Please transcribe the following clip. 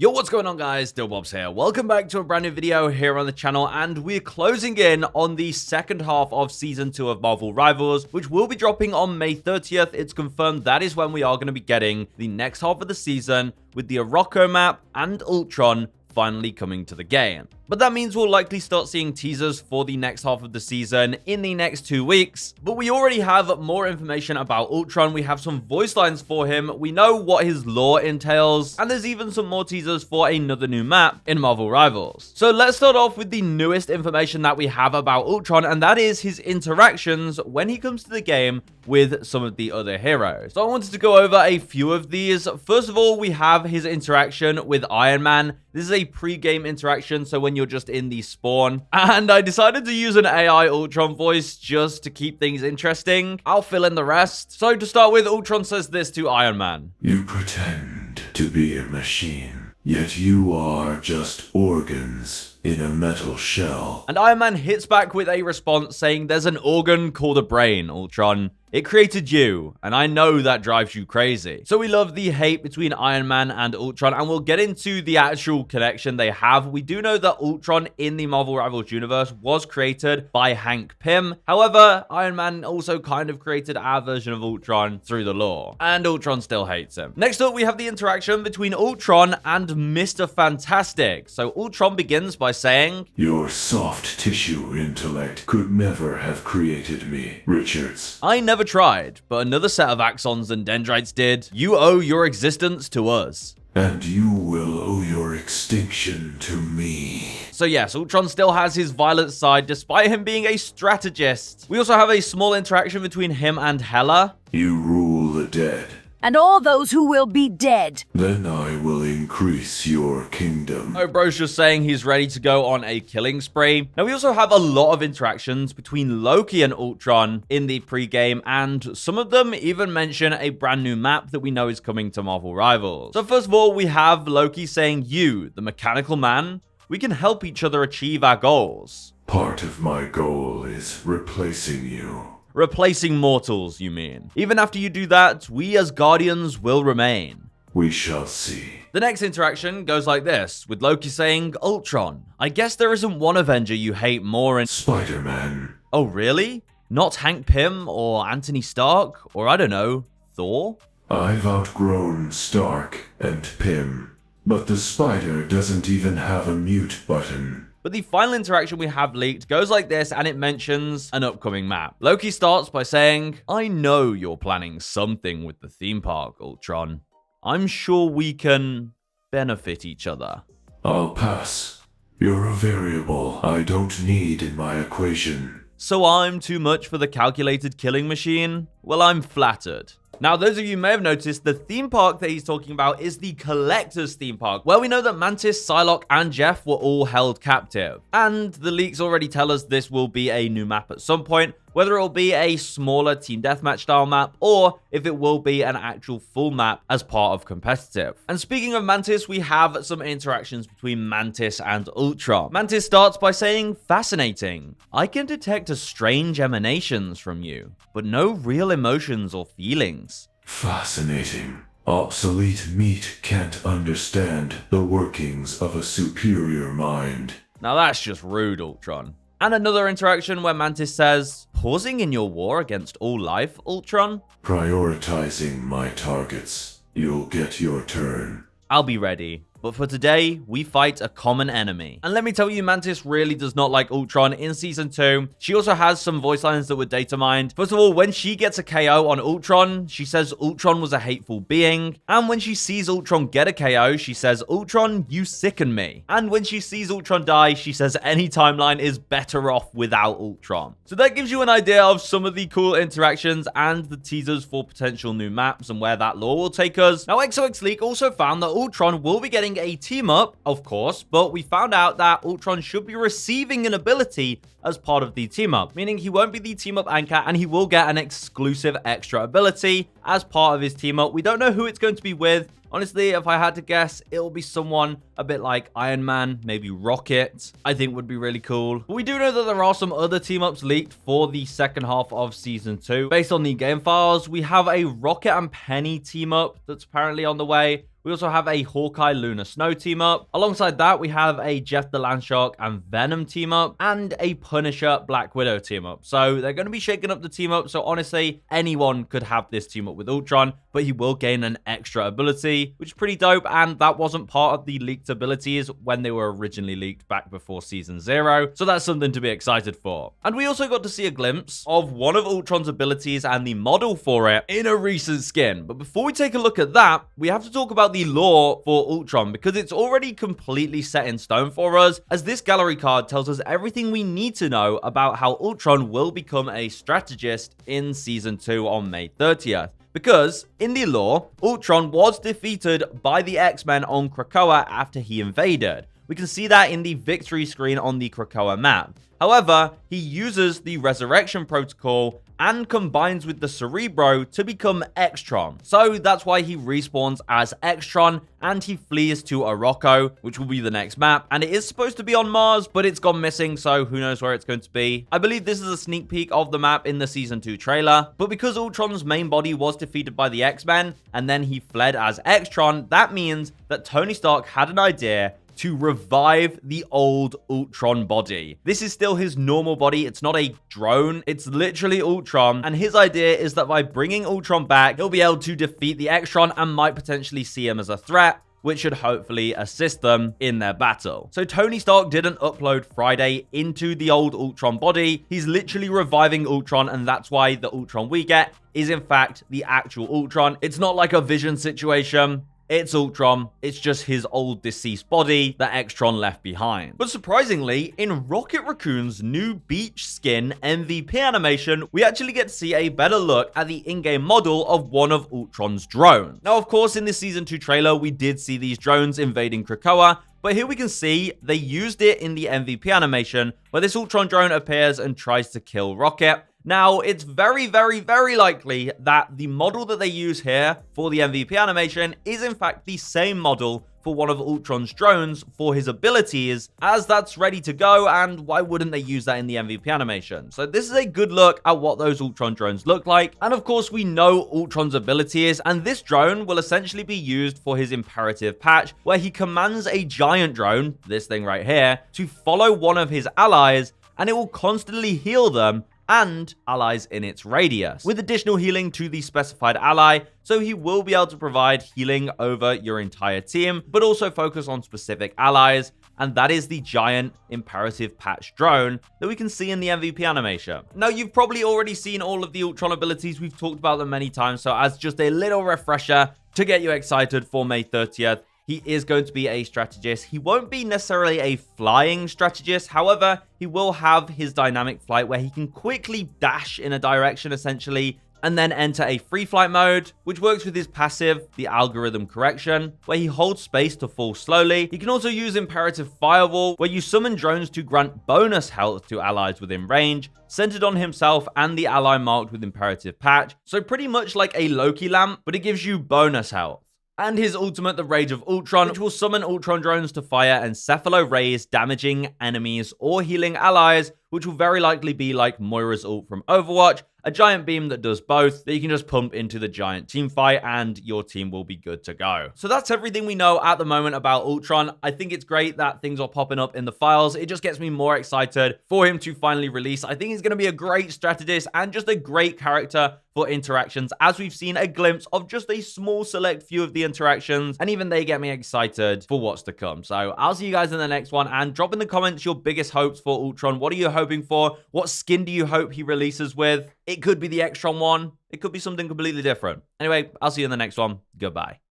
Yo, what's going on guys? Bobs here. Welcome back to a brand new video here on the channel, and we're closing in on the second half of Season 2 of Marvel Rivals, which will be dropping on May 30th. It's confirmed that is when we are going to be getting the next half of the season, with the Rocco map and Ultron finally coming to the game. But that means we'll likely start seeing teasers for the next half of the season in the next 2 weeks. But we already have more information about Ultron. We have some voice lines for him. We know what his lore entails. And there's even some more teasers for another new map in Marvel Rivals. So let's start off with the newest information that we have about Ultron, and that is his interactions when he comes to the game with some of the other heroes. So I wanted to go over a few of these. First of all, we have his interaction with Iron Man. This is a pre-game interaction, so when you're just in the spawn. And I decided to use an AI Ultron voice just to keep things interesting. I'll fill in the rest. So to start with, Ultron says this to Iron Man. You pretend to be a machine, yet you are just organs in a metal shell. And Iron Man hits back with a response saying, there's an organ called a brain, Ultron. It created you, and I know that drives you crazy. So we love the hate between Iron Man and Ultron, and we'll get into the actual connection they have. We do know that Ultron in the Marvel Rivals universe was created by Hank Pym. However, Iron Man also kind of created our version of Ultron through the lore, and Ultron still hates him. Next up, we have the interaction between Ultron and Mr. Fantastic. So Ultron begins by saying, Your soft tissue intellect could never have created me, Richards. I never tried, but another set of axons and dendrites did. You owe your existence to us. And you will owe your extinction to me. So yes, Ultron still has his violent side despite him being a strategist. We also have a small interaction between him and Hela. You rule the dead. And all those who will be dead. Then I will increase your kingdom. Oh, bro's just saying he's ready to go on a killing spree. Now, we also have a lot of interactions between Loki and Ultron in the pre-game, and some of them even mention a brand new map that we know is coming to Marvel Rivals. So first of all, we have Loki saying, you, the mechanical man, we can help each other achieve our goals. Part of my goal is replacing you. Replacing mortals, you mean? Even after you do that, we as Guardians will remain. We shall see. The next interaction goes like this, with Loki saying, Ultron, I guess there isn't one Avenger you hate more in— Spider-Man. Oh, really? Not Hank Pym or Anthony Stark or, I don't know, Thor? I've outgrown Stark and Pym, but the spider doesn't even have a mute button. But the final interaction we have leaked goes like this, and it mentions an upcoming map. Loki starts by saying, I know you're planning something with the theme park, Ultron. I'm sure we can benefit each other. I'll pass. You're a variable I don't need in my equation. So I'm too much for the calculated killing machine? Well, I'm flattered. Now, those of you may have noticed the theme park that he's talking about is the Collector's theme park, where we know that Mantis, Psylocke, and Jeff were all held captive. And the leaks already tell us this will be a new map at some point, whether it will be a smaller team deathmatch style map or if it will be an actual full map as part of competitive. And speaking of Mantis, we have some interactions between Mantis and Ultron. Mantis starts by saying, fascinating. I can detect strange emanations from you, but no real emotions or feelings. Fascinating. Obsolete meat can't understand the workings of a superior mind. Now that's just rude, Ultron. And another interaction where Mantis says, pausing in your war against all life, Ultron? Prioritizing my targets. You'll get your turn. I'll be ready. But for today, we fight a common enemy. And let me tell you, Mantis really does not like Ultron in Season 2. She also has some voice lines that were data mined. First of all, when she gets a KO on Ultron, she says Ultron was a hateful being. And when she sees Ultron get a KO, she says, Ultron, you sicken me. And when she sees Ultron die, she says any timeline is better off without Ultron. So that gives you an idea of some of the cool interactions and the teasers for potential new maps and where that lore will take us. Now, XOX Leak also found that Ultron will be getting a team up, of course, but we found out that Ultron should be receiving an ability as part of the team up, meaning he won't be the team up anchor and he will get an exclusive extra ability as part of his team up. We don't know who it's going to be with. Honestly, if I had to guess, it'll be someone a bit like Iron Man, maybe Rocket, I think would be really cool. But we do know that there are some other team-ups leaked for the second half of Season 2. Based on the game files, we have a Rocket and Penny team-up that's apparently on the way. We also have a Hawkeye Lunar Snow team up. Alongside that, we have a Jeff the Landshark and Venom team up and a Punisher Black Widow team up. So they're going to be shaking up the team up. So honestly, anyone could have this team up with Ultron, but he will gain an extra ability, which is pretty dope. And that wasn't part of the leaked abilities when they were originally leaked back before Season 0. So that's something to be excited for. And we also got to see a glimpse of one of Ultron's abilities and the model for it in a recent skin. But before we take a look at that, we have to talk about the lore for Ultron, because it's already completely set in stone for us, as this gallery card tells us everything we need to know about how Ultron will become a strategist in Season 2 on May 30th. Because, in the lore, Ultron was defeated by the X-Men on Krakoa after he invaded. We can see that in the victory screen on the Krakoa map. However, he uses the Resurrection Protocol and combines with the Cerebro to become X-Tron. So that's why he respawns as X-Tron and he flees to Oroko, which will be the next map. And it is supposed to be on Mars, but it's gone missing, so who knows where it's going to be. I believe this is a sneak peek of the map in the Season 2 trailer. But because Ultron's main body was defeated by the X-Men and then he fled as X-Tron, that means that Tony Stark had an idea to revive the old Ultron body. This is still his normal body. It's not a drone. It's literally Ultron. And his idea is that by bringing Ultron back, he'll be able to defeat the X-Tron and might potentially see him as a threat, which should hopefully assist them in their battle. So Tony Stark didn't upload Friday into the old Ultron body. He's literally reviving Ultron, and that's why the Ultron we get is in fact the actual Ultron. It's not like a Vision situation. It's Ultron. It's just his old deceased body that X-Tron left behind. But surprisingly, in Rocket Raccoon's new beach skin MVP animation, we actually get to see a better look at the in-game model of one of Ultron's drones. Now, of course, in the Season 2 trailer, we did see these drones invading Krakoa, but here we can see they used it in the MVP animation where this Ultron drone appears and tries to kill Rocket. Now, it's very, very, very likely that the model that they use here for the MVP animation is in fact the same model for one of Ultron's drones for his abilities, as that's ready to go, and why wouldn't they use that in the MVP animation? So this is a good look at what those Ultron drones look like, and of course we know Ultron's abilities, and this drone will essentially be used for his imperative patch, where he commands a giant drone, this thing right here, to follow one of his allies, and it will constantly heal them and allies in its radius, with additional healing to the specified ally, so he will be able to provide healing over your entire team, but also focus on specific allies, and that is the giant imperative patch drone that we can see in the MVP animation. Now, you've probably already seen all of the Ultron abilities, we've talked about them many times, so as just a little refresher to get you excited for May 30th, he is going to be a strategist. He won't be necessarily a flying strategist. However, he will have his dynamic flight where he can quickly dash in a direction essentially and then enter a free flight mode, which works with his passive, the algorithm correction, where he holds space to fall slowly. He can also use imperative firewall, where you summon drones to grant bonus health to allies within range, centered on himself and the ally marked with imperative patch. So pretty much like a Loki lamp, but it gives you bonus health. And his ultimate, the Rage of Ultron, which will summon Ultron drones to fire encephalo rays, damaging enemies or healing allies, which will very likely be like Moira's ult from Overwatch, a giant beam that does both, that you can just pump into the giant team fight and your team will be good to go. So that's everything we know at the moment about Ultron. I think it's great that things are popping up in the files. It just gets me more excited for him to finally release. I think he's going to be a great strategist and just a great character for interactions, as we've seen a glimpse of just a small select few of the interactions, and even they get me excited for what's to come. So I'll see you guys in the next one, and drop in the comments your biggest hopes for Ultron. What are you hoping for? What skin do you hope he releases with? It could be the X-Tron one. It could be something completely different. Anyway, I'll see you in the next one. Goodbye.